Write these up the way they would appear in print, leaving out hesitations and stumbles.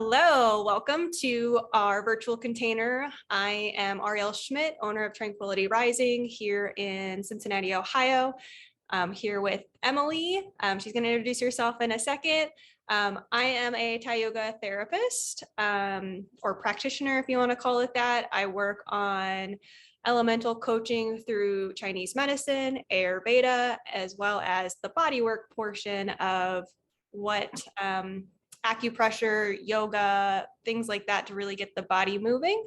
Hello, welcome to our virtual container. I am Arielle Schmidt, owner of Tranquility Rising here in Cincinnati, Ohio. I'm here with Emily. She's going to introduce herself in a second. I am a Thai yoga therapist or practitioner, if you want to call it that. I work on elemental coaching through Chinese medicine, Ayurveda, as well as the bodywork portion of what acupressure, yoga, things like that to really get the body moving.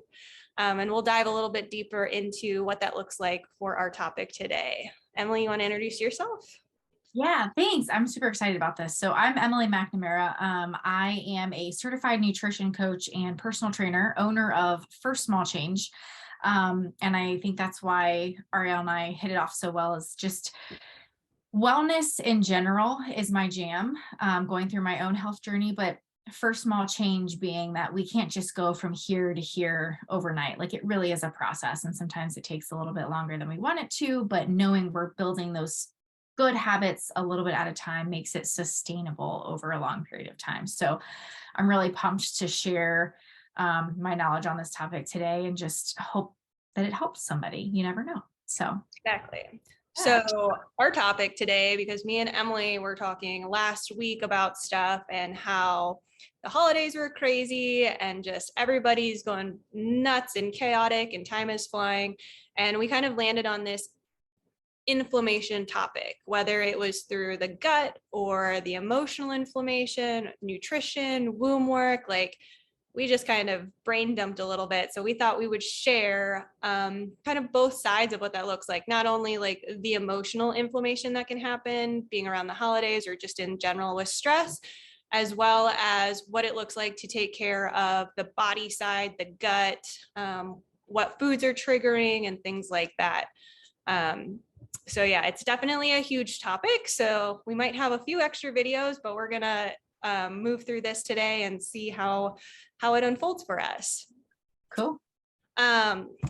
And we'll dive a little bit deeper into what that looks like for our topic today. Emily, you want to introduce yourself? Yeah, thanks. I'm super excited about this. So I'm Emily McNamara. I am a certified nutrition coach and personal trainer, owner of First Small Change. And I think that's why Arielle and I hit it off so well, is just wellness in general is my jam, going through my own health journey, but First Small Change being that we can't just go from here to here overnight. Like, it really is a process. And sometimes it takes a little bit longer than we want it to, but knowing we're building those good habits a little bit at a time makes it sustainable over a long period of time. So I'm really pumped to share my knowledge on this topic today and just hope that it helps somebody. You never know. So Exactly. yeah. So our topic today, because me and Emily were talking last week about stuff and how the holidays were crazy and just everybody's going nuts and chaotic and time is flying. And we kind of landed on this inflammation topic, whether it was through the gut or the emotional inflammation, nutrition, womb work, like we just kind of brain dumped a little bit. So we thought we would share kind of both sides of what that looks like, not only like the emotional inflammation that can happen being around the holidays or just in general with stress, as well as what it looks like to take care of the body side, the gut, what foods are triggering and things like that. So yeah, it's definitely a huge topic. So we might have a few extra videos, but we're gonna move through this today and see how it unfolds for us. Cool.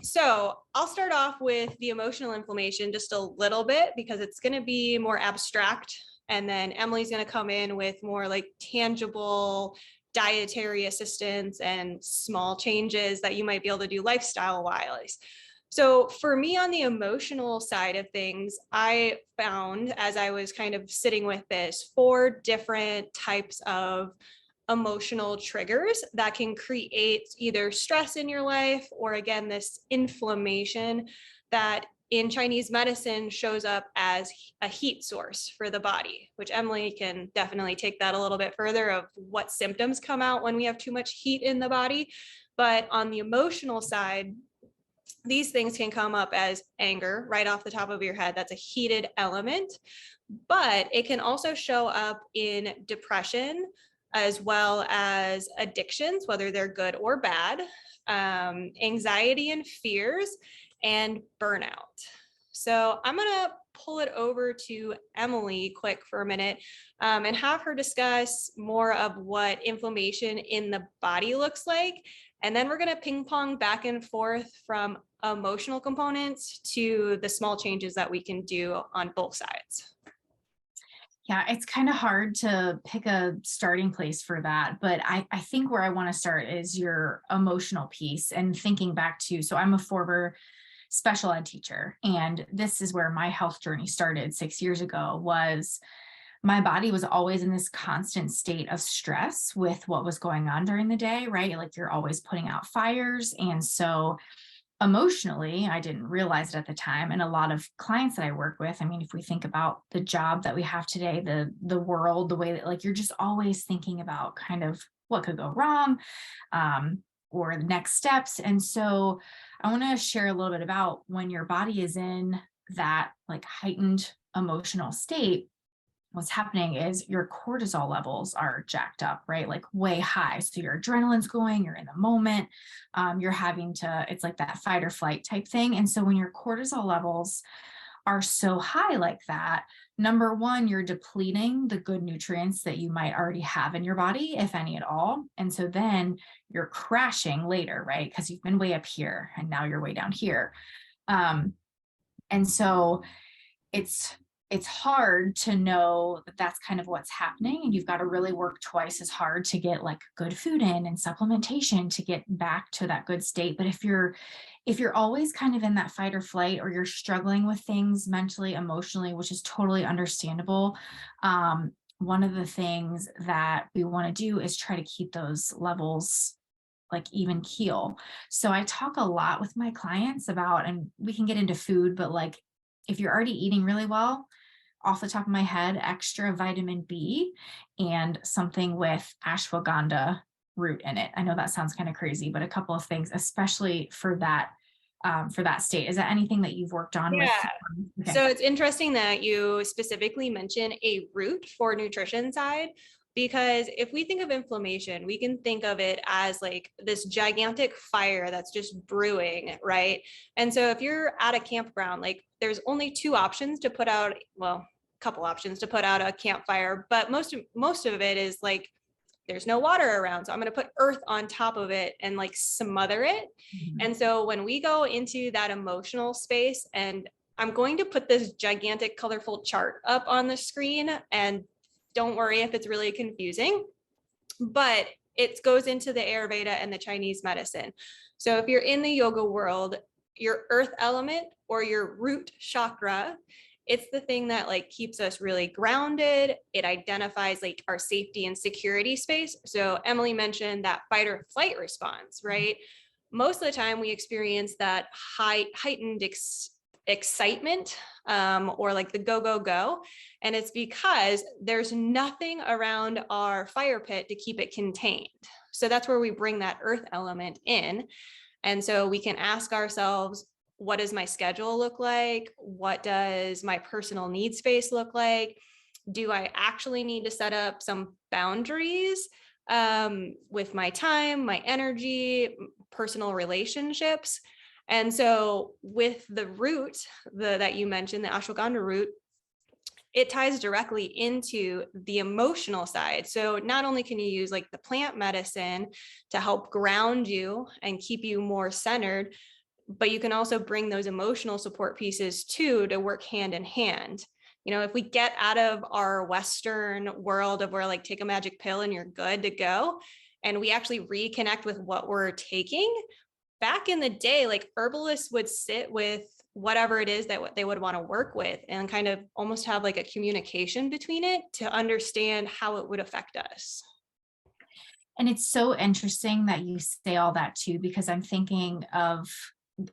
So I'll start off with the emotional inflammation just a little bit because it's going to be more abstract. And then Emily's going to come in with more like tangible dietary assistance and small changes that you might be able to do lifestyle wise. So for me on the emotional side of things, I found as I was kind of sitting with this 4 different types of emotional triggers that can create either stress in your life or again, this inflammation that in Chinese medicine shows up as a heat source for the body, which Emily can definitely take that a little bit further of what symptoms come out when we have too much heat in the body. But on the emotional side, these things can come up as anger right off the top of your head. That's a heated element, but it can also show up in depression as well as addictions, whether they're good or bad, anxiety and fears, and burnout. So I'm going to pull it over to Emily quick for a minute and have her discuss more of what inflammation in the body looks like. And then we're going to ping pong back and forth from emotional components to the small changes that we can do on both sides. Yeah, it's kind of hard to pick a starting place for that, but I think where I want to start is your emotional piece and thinking back to, so I'm a former special ed teacher, and this is where my health journey started 6 years ago. Was my body was always in this constant state of stress with what was going on during the day, right? Like, you're always putting out fires. And so emotionally, I didn't realize it at the time. And a lot of clients that I work with, I mean, if we think about the job that we have today, the world, the way that, like, you're just always thinking about kind of what could go wrong, or the next steps. And so I want to share a little bit about when your body is in that like heightened emotional state. What's happening is your cortisol levels are jacked up, right? Like way high. So your adrenaline's going, you're in the moment, you're having to, it's like that fight or flight type thing. And so when your cortisol levels are so high like that, number one, you're depleting the good nutrients that you might already have in your body, if any at all. And so then you're crashing later, right? Because you've been way up here and now you're way down here. And so it's it's hard to know that that's kind of what's happening. And you've got to really work twice as hard to get like good food in and supplementation to get back to that good state. But if you're always kind of in that fight or flight, or you're struggling with things mentally, emotionally, which is totally understandable, one of the things that we want to do is try to keep those levels like even keel. So I talk a lot with my clients about, and we can get into food, but like if you're already eating really well, off the top of my head, extra vitamin B and something with ashwagandha root in it. I know that sounds kind of crazy, but a couple of things, especially for that state. Is that anything that you've worked on with? Yeah. Okay. So it's interesting that you specifically mention a root for nutrition side, because if we think of inflammation, we can think of it as like this gigantic fire that's just brewing, right? And so if you're at a campground, like there's only two options to put out, well, a couple options to put out a campfire, but most of it is like there's no water around. So I'm going to put earth on top of it and like smother it. Mhm. And so when we go into that emotional space, and I'm going to put this gigantic colorful chart up on the screen, and don't worry if it's really confusing, but it goes into the Ayurveda and the Chinese medicine. So if you're in the yoga world, your earth element or your root chakra, it's the thing that like keeps us really grounded. It identifies like our safety and security space. So Emily mentioned that fight or flight response, right? Most of the time we experience that heightened excitement, or like the go, go, go. And it's because there's nothing around our fire pit to keep it contained. So that's where we bring that earth element in. And so we can ask ourselves, what does my schedule look like? What does my personal need space look like? Do I actually need to set up some boundaries with my time, my energy, personal relationships? And so with the root that you mentioned, the ashwagandha root, it ties directly into the emotional side. So not only can you use like the plant medicine to help ground you and keep you more centered, but you can also bring those emotional support pieces too to work hand in hand. You know, if we get out of our Western world of where like take a magic pill and you're good to go, and we actually reconnect with what we're taking, back in the day, like herbalists would sit with whatever it is that what they would want to work with and kind of almost have like a communication between it to understand how it would affect us. And it's so interesting that you say all that too, because I'm thinking of,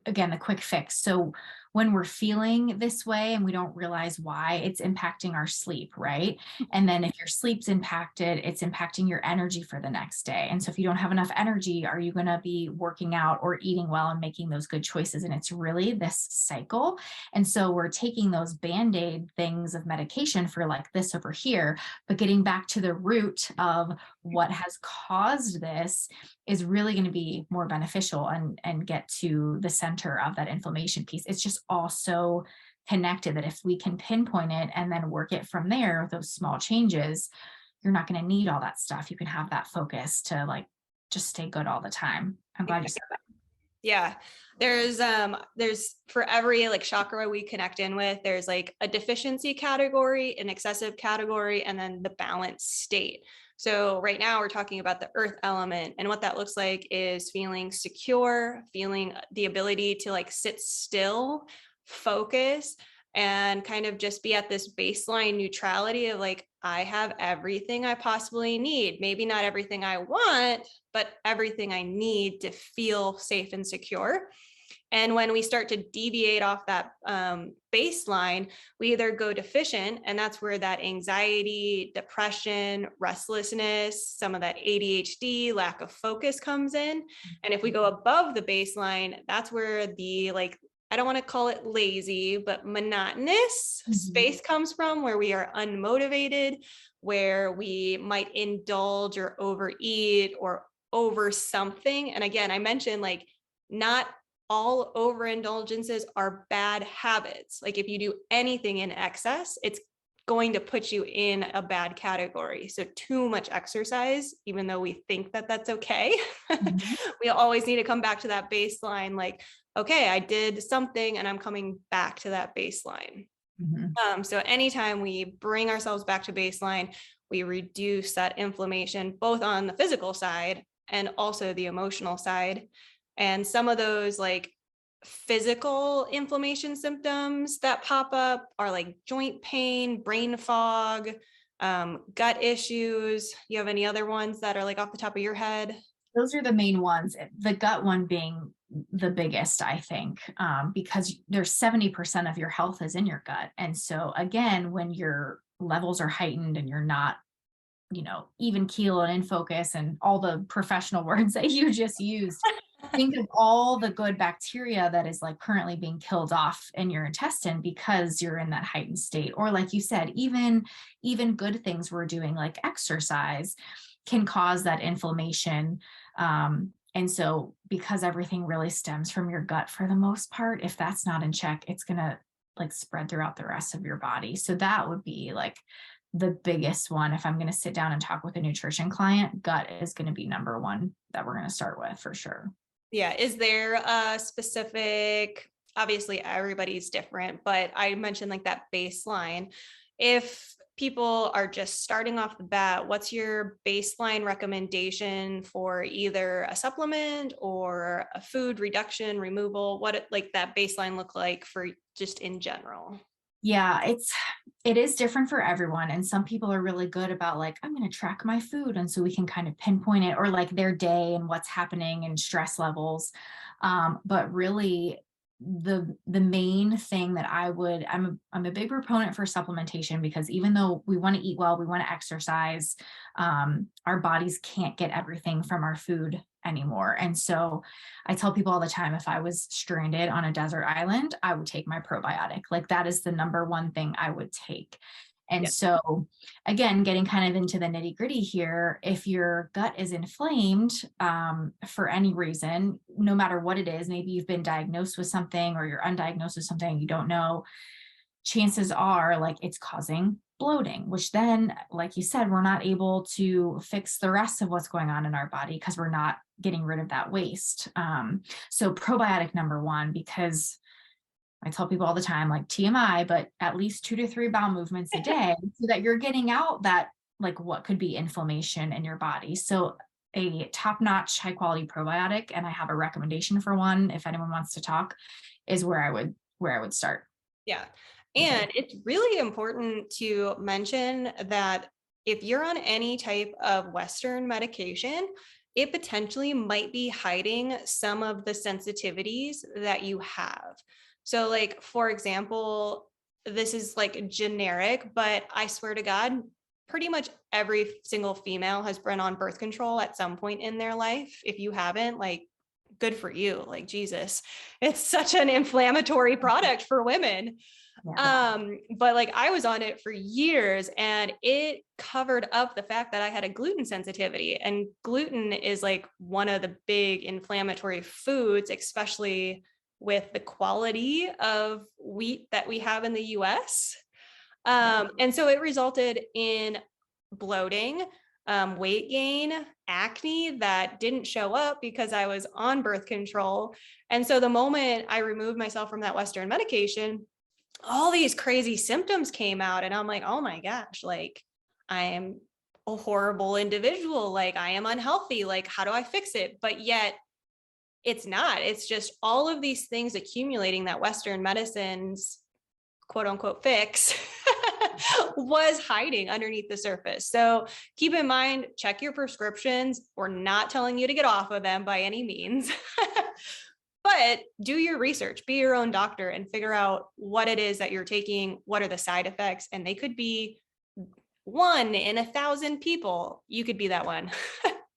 again, the quick fix. So when we're feeling this way and we don't realize why, it's impacting our sleep, right? And then if your sleep's impacted, it's impacting your energy for the next day. And so if you don't have enough energy, are you going to be working out or eating well and making those good choices? And it's really this cycle. And so we're taking those band-aid things of medication for like this over here, but getting back to the root of what has caused this is really going to be more beneficial and get to the center of that inflammation piece. It's just all so connected that if we can pinpoint it and then work it from there with those small changes, you're not going to need all that stuff. You can have that focus to like just stay good all the time. I'm glad you said that. Yeah. There's for every like chakra we connect in with, there's like a deficiency category, an excessive category, and then the balanced state. So right now we're talking about the earth element, and what that looks like is feeling secure, feeling the ability to like sit still, focus, and kind of just be at this baseline neutrality of like, I have everything I possibly need. Maybe not everything I want, but everything I need to feel safe and secure. And when we start to deviate off that baseline, we either go deficient, and that's where that anxiety, depression, restlessness, some of that ADHD, lack of focus comes in. And if we go above the baseline, that's where the like, I don't want to call it lazy, but monotonous space comes from, where we are unmotivated, where we might indulge or overeat or over something. And again, I mentioned like not all overindulgences are bad habits. Like if you do anything in excess, it's going to put you in a bad category. So too much exercise, even though we think that that's okay, we always need to come back to that baseline. Like, okay, I did something and I'm coming back to that baseline. Mhm. So anytime we bring ourselves back to baseline, we reduce that inflammation, both on the physical side and also the emotional side. And some of those like physical inflammation symptoms that pop up are like joint pain, brain fog, gut issues. You have any other ones that are like off the top of your head? Those are the main ones. The gut one being the biggest, I think, because there's 70% of your health is in your gut. And so again, when your levels are heightened and you're not, even keel and in focus and all the professional words that you just used, think of all the good bacteria that is like currently being killed off in your intestine because you're in that heightened state. Or like you said, even good things we're doing like exercise can cause that inflammation. And so because everything really stems from your gut for the most part, if that's not in check, it's going to like spread throughout the rest of your body. So that would be like the biggest one. If I'm going to sit down and talk with a nutrition client, gut is going to be number one that we're going to start with for sure. Yeah. Is there a specific, obviously everybody's different, but I mentioned like that baseline. If people are just starting off the bat, what's your baseline recommendation for either a supplement or a food reduction, removal? Like that baseline look like for just in general? Yeah, it is different for everyone. And some people are really good about like, I'm going to track my food. And so we can kind of pinpoint it or like their day and what's happening and stress levels. But really the main thing that I'm a big proponent for supplementation because even though we want to eat well, we want to exercise, our bodies can't get everything from our food anymore. And so I tell people all the time, if I was stranded on a desert island, I would take my probiotic. Like that is the number one thing I would take. And Yeah. so again, getting kind of into the nitty gritty here, if your gut is inflamed for any reason, no matter what it is, maybe you've been diagnosed with something or you're undiagnosed with something you don't know, chances are like it's causing bloating, which then, like you said, we're not able to fix the rest of what's going on in our body because we're not getting rid of that waste. So probiotic number one, because I tell people all the time, like TMI, but at least 2 to 3 bowel movements a day so that you're getting out that like what could be inflammation in your body. So a top-notch high quality probiotic, and I have a recommendation for one if anyone wants to talk, is where I would start. Yeah. And it's really important to mention that if you're on any type of Western medication, it potentially might be hiding some of the sensitivities that you have. So, like, for example, this is like generic, but I swear to God, pretty much every single female has been on birth control at some point in their life. If you haven't, like, good for you. Like, Jesus, it's such an inflammatory product for women. Yeah. But like I was on it for years and it covered up the fact that I had a gluten sensitivity, and gluten is like one of the big inflammatory foods, especially with the quality of wheat that we have in the US. And so it resulted in bloating, weight gain, acne that didn't show up because I was on birth control. And so the moment I removed myself from that Western medication, all these crazy symptoms came out, and I'm like, oh my gosh, like I am a horrible individual, like I am unhealthy, like how do I fix it? But yet it's not. It's just all of these things accumulating that Western medicine's quote unquote fix was hiding underneath the surface. So keep in mind, check your prescriptions. We're not telling you to get off of them by any means. But do your research, be your own doctor, and figure out what it is that you're taking. What are the side effects? And they could be 1 in 1,000 people. You could be that one.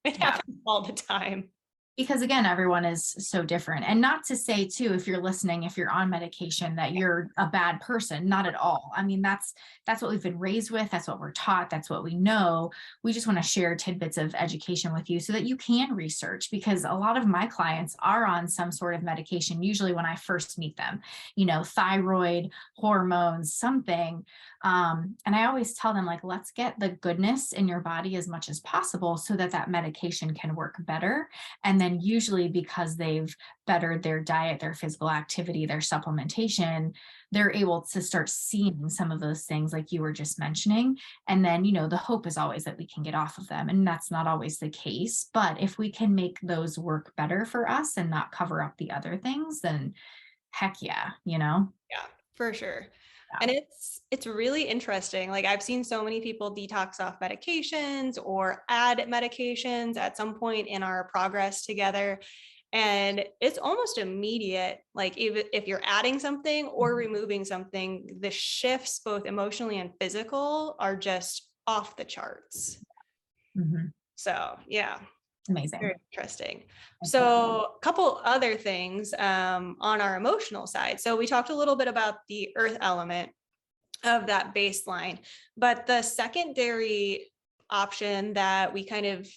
It Yeah. happens all the time. Because again, everyone is so different. And not to say too, if you're listening, if you're on medication, that you're a bad person, not at all. I mean, that's what we've been raised with. That's what we're taught. That's what we know. We just want to share tidbits of education with you so that you can research, because a lot of my clients are on some sort of medication, usually when I first meet them, thyroid, hormones, something. And I always tell them, like, let's get the goodness in your body as much as possible so that that medication can work better. And then usually because they've bettered their diet, their physical activity, their supplementation, they're able to start seeing some of those things like you were just mentioning. And then, the hope is always that we can get off of them. And that's not always the case. But if we can make those work better for us and not cover up the other things, then heck yeah. Yeah, for sure. And it's really interesting. Like I've seen so many people detox off medications or add medications at some point in our progress together. And it's almost immediate. Like if you're adding something or removing something, the shifts, both emotionally and physical, are just off the charts. Mm-hmm. So yeah. Amazing. Very interesting. So a couple other things on our emotional side. So we talked a little bit about the earth element of that baseline, but the secondary option that we kind of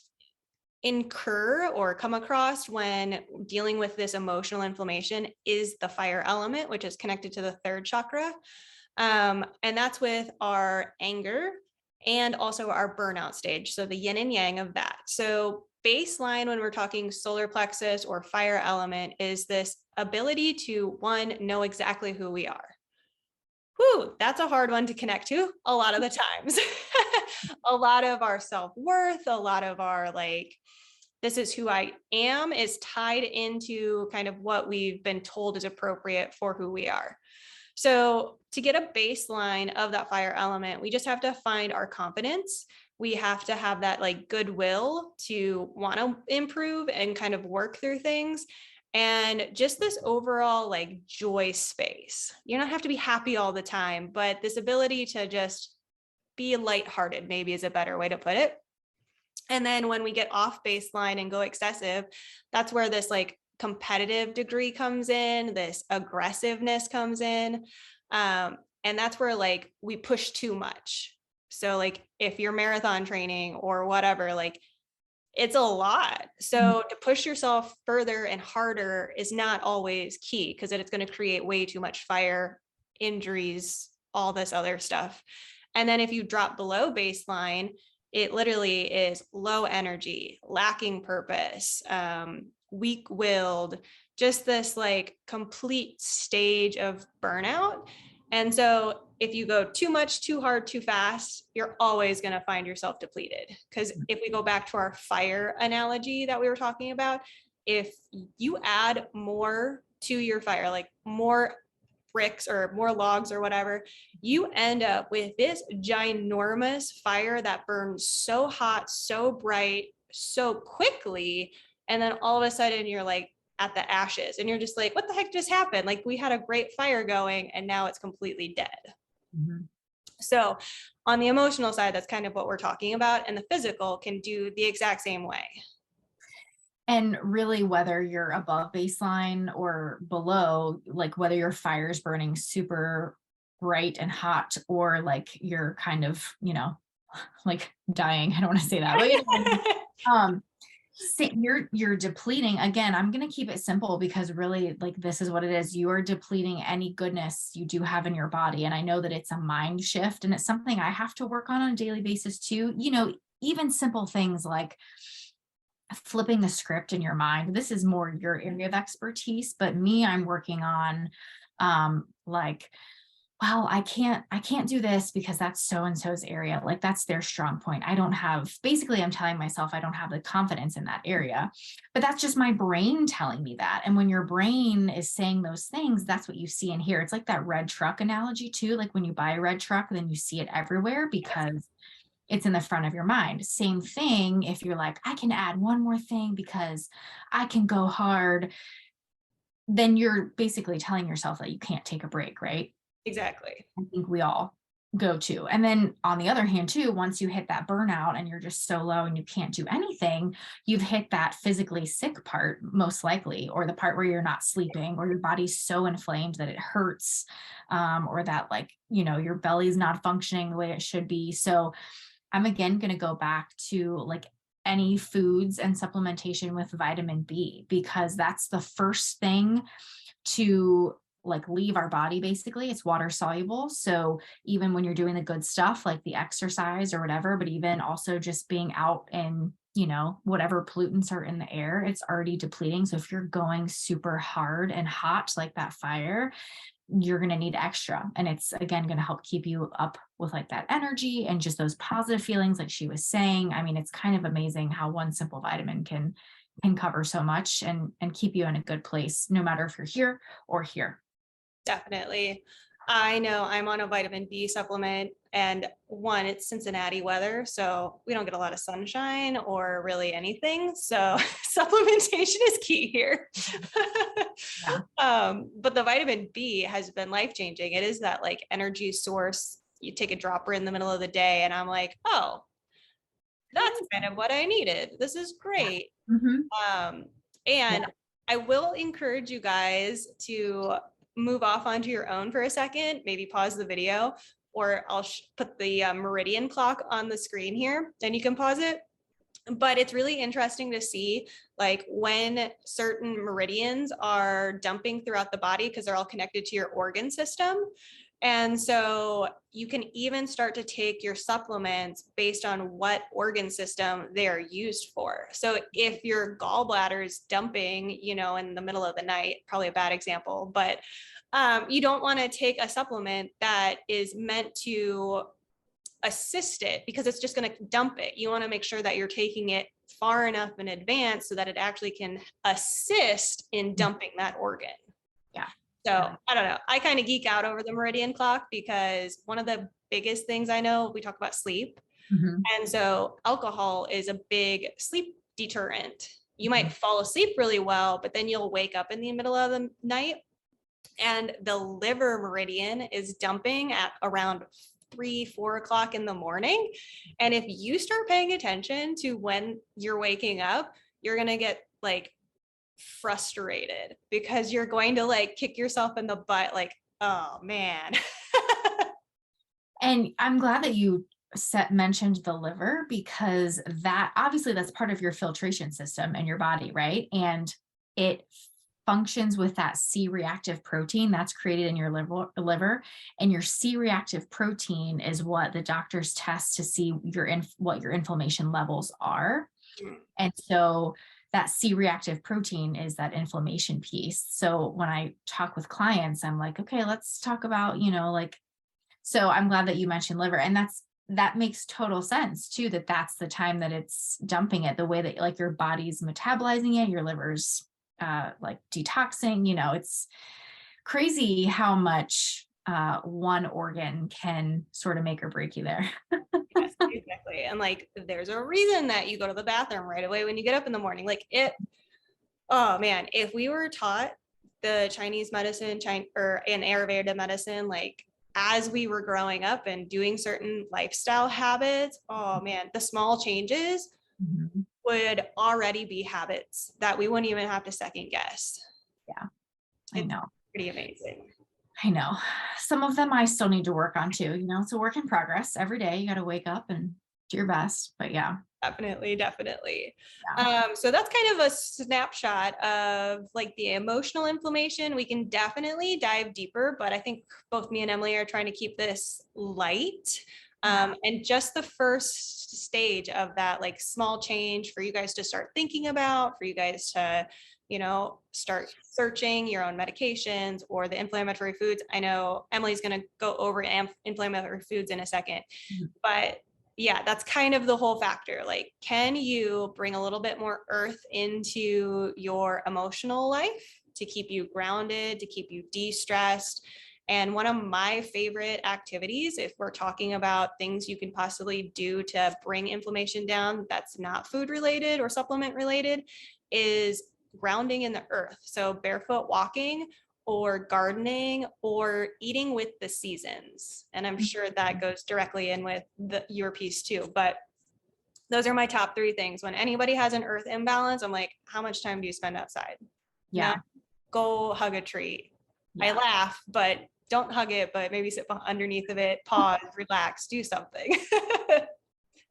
incur or come across when dealing with this emotional inflammation is the fire element, which is connected to the third chakra. And that's with our anger and also our burnout stage. So the yin and yang of that. So baseline, when we're talking solar plexus or fire element, is this ability to, one, know exactly who we are. Whew, that's a hard one to connect to a lot of the times. A lot of our self-worth, a lot of our this is who I am is tied into kind of what we've been told is appropriate for who we are. So to get a baseline of that fire element, we just have to find our confidence. We have to have that goodwill to want to improve and kind of work through things. And just this overall joy space. You don't have to be happy all the time, but this ability to just be lighthearted maybe is a better way to put it. And then when we get off baseline and go excessive, that's where this competitive degree comes in, this aggressiveness comes in. And that's where we push too much. So if you're marathon training or whatever, it's a lot. So to push yourself further and harder is not always key because it's going to create way too much fire, injuries, all this other stuff. And then if you drop below baseline, it literally is low energy, lacking purpose, weak-willed, just this complete stage of burnout. And so if you go too much, too hard, too fast, you're always going to find yourself depleted. Because if we go back to our fire analogy that we were talking about, if you add more to your fire, more bricks or more logs or whatever, you end up with this ginormous fire that burns so hot, so bright, so quickly. And then all of a sudden you're at the ashes and you're just what the heck just happened? We had a great fire going and now it's completely dead. Mm-hmm. So on the emotional side, that's kind of what we're talking about. And the physical can do the exact same way. And really, whether you're above baseline or below, whether your fire is burning super bright and hot, or you're kind of, dying. I don't want to say that, but you're depleting. Again, I'm going to keep it simple because really, this is what it is. You are depleting any goodness you do have in your body. And I know that it's a mind shift and it's something I have to work on a daily basis too. Even simple things like flipping the script in your mind. This is more your area of expertise, but me, I'm working on well, I can't do this because that's so-and-so's area. That's their strong point. Basically I'm telling myself I don't have the confidence in that area, but that's just my brain telling me that. And when your brain is saying those things, that's what you see and hear. It's like that red truck analogy too. When you buy a red truck, then you see it everywhere because it's in the front of your mind. Same thing if you're I can add one more thing because I can go hard, then you're basically telling yourself that you can't take a break, right? Exactly. I think we all go to. And then on the other hand too, once you hit that burnout and you're just so low and you can't do anything, you've hit that physically sick part, most likely, or the part where you're not sleeping or your body's so inflamed that it hurts, or that your belly's not functioning the way it should be. So I'm again going to go back to any foods and supplementation with vitamin B, because that's the first thing to like leave our body, basically. It's water soluble. So even when you're doing the good stuff, like the exercise or whatever, but even also just being out and, whatever pollutants are in the air, it's already depleting. So if you're going super hard and hot, like that fire, you're going to need extra. And it's, again, going to help keep you up with like that energy and just those positive feelings, like she was saying. I mean, it's kind of amazing how one simple vitamin can cover so much and keep you in a good place, no matter if you're here or here. Definitely. I know I'm on a vitamin B supplement, and one, it's Cincinnati weather, so we don't get a lot of sunshine or really anything. So supplementation is key here. Yeah. But the vitamin B has been life-changing. It is that like energy source. You take a dropper in the middle of the day, and I'm like, oh, that's kind of what I needed. This is great. Mm-hmm. And Yeah. I will encourage you guys to move off onto your own for a second, maybe pause the video, or I'll put the meridian clock on the screen here, and you can pause it. But it's really interesting to see like when certain meridians are dumping throughout the body, because they're all connected to your organ system. And so you can even start to take your supplements based on what organ system they are used for. So if your gallbladder is dumping, in the middle of the night, probably a bad example, but you don't want to take a supplement that is meant to assist it, because it's just going to dump it. You want to make sure that you're taking it far enough in advance so that it actually can assist in dumping that organ. Yeah. So I don't know. I kind of geek out over the meridian clock, because one of the biggest things I know, we talk about sleep. Mm-hmm. And so alcohol is a big sleep deterrent. You might fall asleep really well, but then you'll wake up in the middle of the night and the liver meridian is dumping at around 3-4 o'clock in the morning. And if you start paying attention to when you're waking up, you're going to get like frustrated, because you're going to like kick yourself in the butt, like, oh man. And I'm glad that you mentioned the liver, because that obviously that's part of your filtration system in your body, right? And it functions with that C-reactive protein that's created in your liver. And your C-reactive protein is what the doctors test to see what your inflammation levels are. And so that C-reactive protein is that inflammation piece. So when I talk with clients, I'm like, okay, let's talk about, so I'm glad that you mentioned liver. And that makes total sense too, that's the time that it's dumping it, the way that like your body's metabolizing it, your liver's like detoxing, it's crazy how much one organ can sort of make or break you there. Yes, exactly. And like, there's a reason that you go to the bathroom right away when you get up in the morning. Like oh man, if we were taught the Chinese medicine, or an Ayurveda medicine, like as we were growing up and doing certain lifestyle habits, oh man, the small changes would already be habits that we wouldn't even have to second guess. Yeah, I know. Pretty amazing. I know. Some of them I still need to work on too. It's a work in progress. Every day you got to wake up and do your best. But yeah. Definitely. Yeah. So that's kind of a snapshot of like the emotional inflammation. We can definitely dive deeper, but I think both me and Emily are trying to keep this light. And just the first stage of that, like small change for you guys to start thinking about, for you guys to, start searching your own medications or the inflammatory foods. I know Emily's going to go over inflammatory foods in a second, but yeah, that's kind of the whole factor. Like, can you bring a little bit more earth into your emotional life to keep you grounded, to keep you de-stressed? And one of my favorite activities, if we're talking about things you can possibly do to bring inflammation down that's not food related or supplement related, is grounding in the earth. So barefoot walking, or gardening, or eating with the seasons. And I'm sure that goes directly in with your piece too. But those are my top 3 things. When anybody has an earth imbalance, I'm like, how much time do you spend outside? Yeah. Now, go hug a tree. Yeah. I laugh, but don't hug it, but maybe sit underneath of it, pause, relax, do something.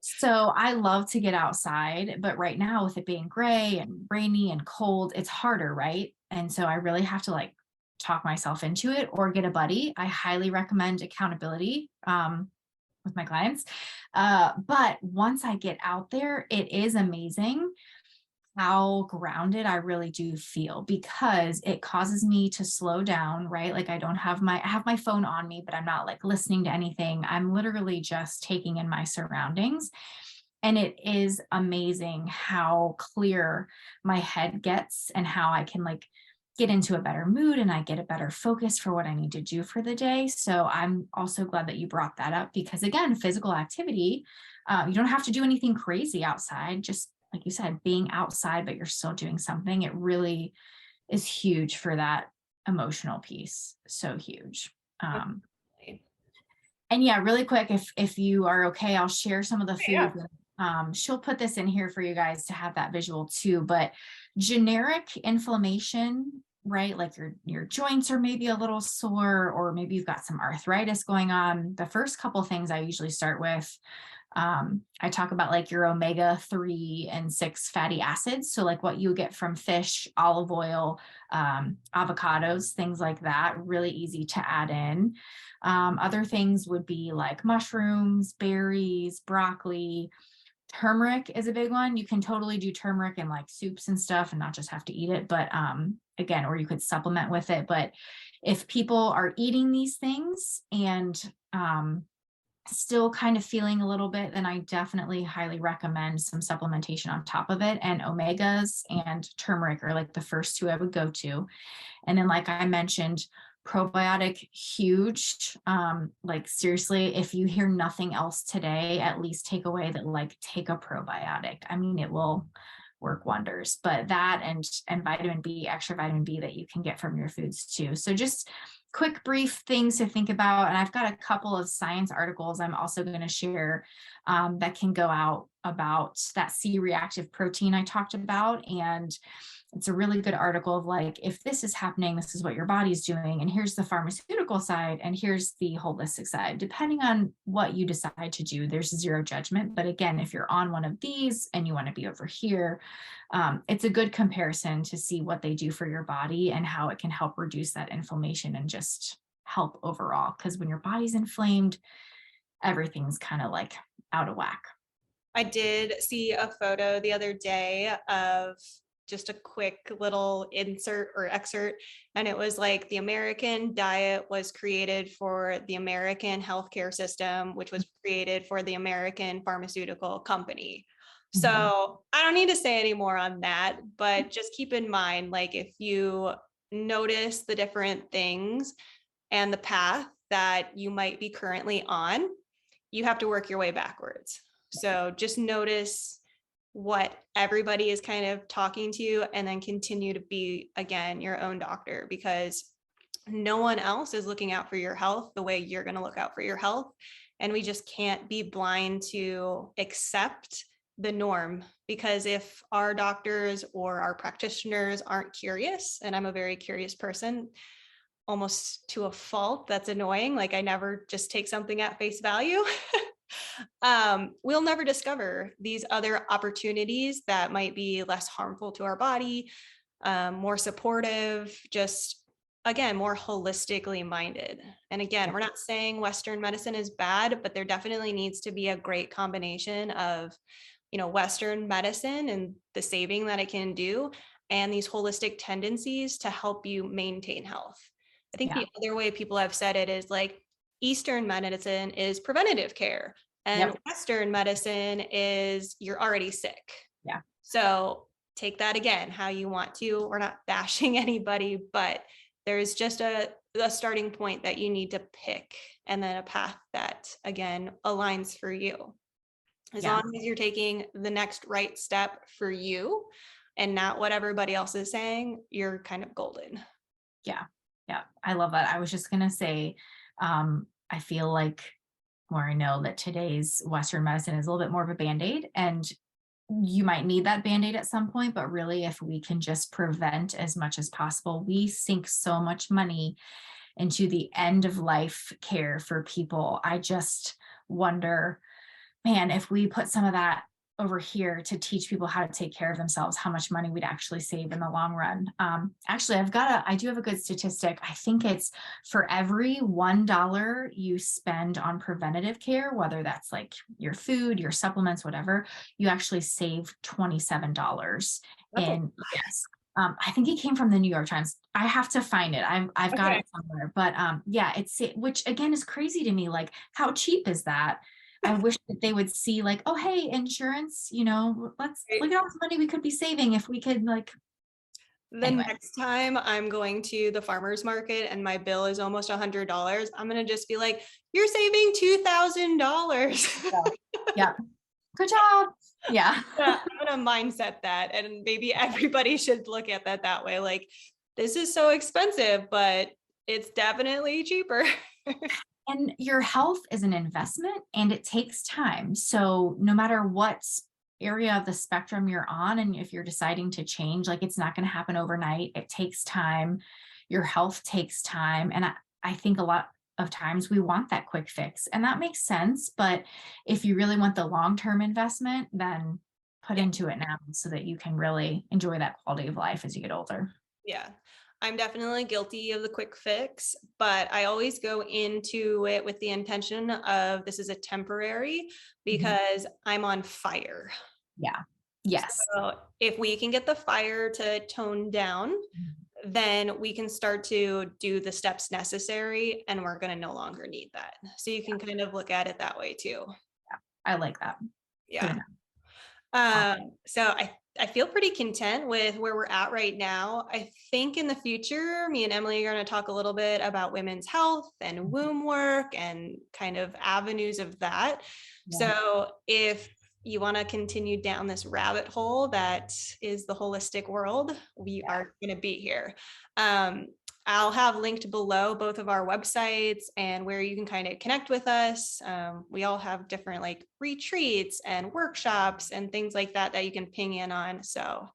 So I love to get outside, but right now with it being gray and rainy and cold, it's harder, right? And so I really have to like talk myself into it or get a buddy. I highly recommend accountability with my clients. But once I get out there, it is amazing how grounded I really do feel, because it causes me to slow down, right? Like I have my phone on me, but I'm not like listening to anything. I'm literally just taking in my surroundings. And it is amazing how clear my head gets and how I can like get into a better mood and I get a better focus for what I need to do for the day. So I'm also glad that you brought that up, because again, physical activity, you don't have to do anything crazy outside. Just like you said, being outside, but you're still doing something. It really is huge for that emotional piece. So huge. And yeah, really quick, if you are okay, I'll share some of the food. She'll put this in here for you guys to have that visual too, but generic inflammation, right? Like your joints are maybe a little sore, or maybe you've got some arthritis going on. The first couple things I usually start with, I talk about like your omega-3 and 6 fatty acids. So like what you get from fish, olive oil, avocados, things like that, really easy to add in. Other things would be like mushrooms, berries, broccoli. Turmeric is a big one. You can totally do turmeric in like soups and stuff and not just have to eat it, but again, or you could supplement with it. But if people are eating these things and still kind of feeling a little bit, then I definitely highly recommend some supplementation on top of it. And omegas and turmeric are like the first two I would go to. And then, like I mentioned, probiotic, huge. Like seriously, if you hear nothing else today, at least take away that, like, take a probiotic. I mean, it will work wonders. But that and vitamin B, extra vitamin B that you can get from your foods too. So just quick, brief things to think about. And I've got a couple of science articles I'm also going to share that can go out about that C-reactive protein I talked about. And it's a really good article of like, if this is happening, this is what your body's doing. And here's the pharmaceutical side, and here's the holistic side. Depending on what you decide to do, there's zero judgment. But again, if you're on one of these and you want to be over here, it's a good comparison to see what they do for your body and how it can help reduce that inflammation and just help overall. Because when your body's inflamed, everything's kind of like out of whack. I did see a photo the other day of just a quick little insert or excerpt, and it was like the American diet was created for the American healthcare system, which was created for the American pharmaceutical company. So I don't need to say any more on that, but just keep in mind, like, if you notice the different things and the path that you might be currently on, you have to work your way backwards. So just notice what everybody is kind of talking to you, and then continue to be, again, your own doctor, because no one else is looking out for your health the way you're going to look out for your health. And we just can't be blind to accept the norm, because if our doctors or our practitioners aren't curious, and I'm a very curious person, almost to a fault, that's annoying. Like, I never just take something at face value. We'll never discover these other opportunities that might be less harmful to our body, more supportive, just, again, more holistically minded. And again, we're not saying Western medicine is bad, but there definitely needs to be a great combination of, Western medicine and the saving that it can do, and these holistic tendencies to help you maintain health. I think the other way people have said it is like, Eastern medicine is preventative care, and Western medicine is you're already sick. Yeah. So take that again how you want to. We're not bashing anybody, but there's just a starting point that you need to pick, and then a path that, again, aligns for you. As long as you're taking the next right step for you and not what everybody else is saying, you're kind of golden. Yeah. I love that. I was just going to say, I feel like, or I know that today's Western medicine is a little bit more of a Band-Aid, and you might need that Band-Aid at some point, but really, if we can just prevent as much as possible, we sink so much money into the end of life care for people. I just wonder, man, if we put some of that over here to teach people how to take care of themselves, how much money we'd actually save in the long run. Actually, I do have a good statistic. I think it's for every $1 you spend on preventative care, whether that's like your food, your supplements, whatever, you actually save $27 That's a, yes. I think it came from the New York Times. I have to find it. I've got okay. it somewhere, but yeah, which again is crazy to me. Like, how cheap is that? I wish that they would see like, oh, hey, insurance, let's look at all the money we could be saving if we could like, The anyway. next time I'm going to the farmer's market and my bill is almost $100, I'm going to just be like, you're saving $2,000. Yeah. Good job. Yeah. Yeah, I'm going to mindset that. And maybe everybody should look at that way. Like, this is so expensive, but it's definitely cheaper. And your health is an investment and it takes time. So no matter what area of the spectrum you're on, and if you're deciding to change, like it's not going to happen overnight. It takes time. Your health takes time. And I think a lot of times we want that quick fix, and that makes sense. But if you really want the long-term investment, then put into it now so that you can really enjoy that quality of life as you get older. Yeah, I'm definitely guilty of the quick fix, but I always go into it with the intention of this is a temporary because I'm on fire. Yeah. Yes. So if we can get the fire to tone down, then we can start to do the steps necessary and we're going to no longer need that. So you can kind of look at it that way too. I like that. Good Yeah. enough. So I feel pretty content with where we're at right now. I think in the future, me and Emily are going to talk a little bit about women's health and womb work and kind of avenues of that. Yeah. So if you want to continue down this rabbit hole that is the holistic world, we are going to be here. I'll have linked below both of our websites and where you can kind of connect with us. We all have different like retreats and workshops and things like that you can ping in on. So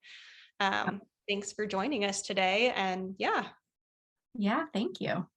thanks for joining us today. And yeah. Yeah, thank you.